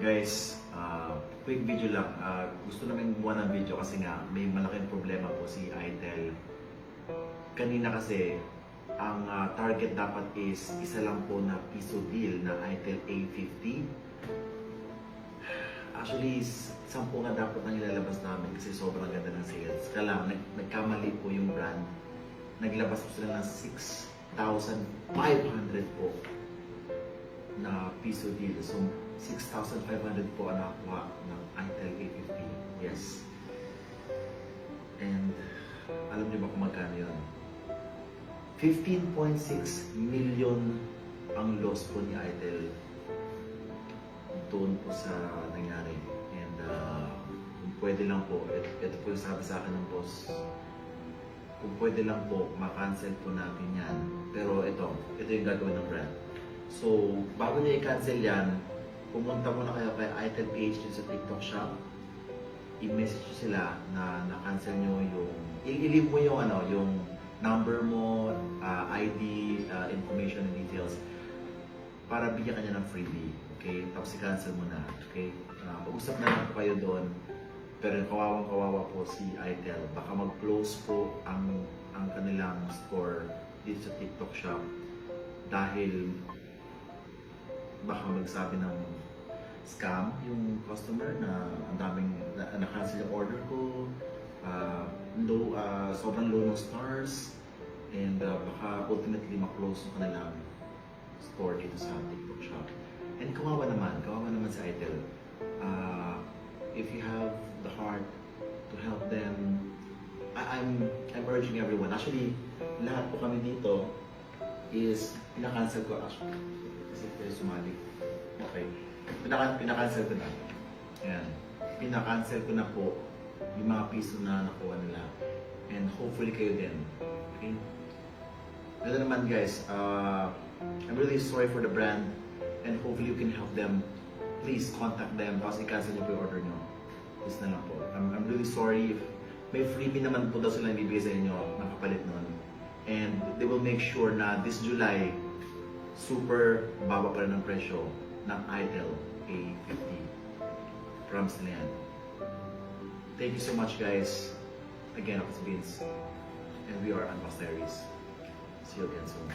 Guys, quick video lang. Gusto namin gumawa ng video kasi nga may malaking problema po si Itel. Kanina kasi, ang target dapat is isa lang po na piso deal na Itel A50. Actually, 10 nga dapat nang ilalabas namin kasi sobrang ganda ng sales. Kaya lang, nagkamali po yung brand. Naglabas po sila ng 6,500 po na piso deal. So, 6,500 po ang nakuha ng Itel A50. Yes. And, alam niyo ba kung magkano yun? 15.6 million ang loss po ni Itel doon po sa nangyari. And, kung pwede lang po, ito po yung sabi sa akin ng boss, kung pwede lang po, makancel po natin yan. Pero ito yung gagawin ng brand. So, bago niya i-cancel yan, pumunta muna kayo kay Itel page din sa TikTok shop. I-message nyo sila na na-cancel nyo yung, i-leave mo yung, yung number mo, ID, information and details para bigyan ka niya ng freebie. Okay? Tapos i-cancel mo na. Okay? Mag-usap na lang po kayo doon. Pero kawawang-kawawa po si Itel. Baka mag-close po ang kanilang store dito sa TikTok shop dahil baka magsabi ng scam yung customer na ang daming na-cancel yung order ko, sobrang low ng stars, and baka ultimately ma-close yung kanilang store dito sa TikTok shop. And kawawa naman si Itel. If you have the heart to help them, I'm urging everyone. Actually, lahat po kami dito is pinakancel ko actually. Kasi kayo sumali. Okay. Pinakancel ko na. Ayan. Pinakancel ko na po yung mga piso na nakuha nila. And hopefully kayo din. Okay? Ito naman guys, I'm really sorry for the brand and hopefully you can help them. Please contact them tapos i-cancel nyo po yung order nyo. Please na lang po. I'm really sorry if may freebie naman po daw sila ibibigay sa inyo ng kapalit nun. And they will make sure na this July, super baba pa rin ang presyo ng Itel A50. Promise na yan. Thank you so much guys. Again, ako si Vince. And we are Unboxed Diaries. See you again soon.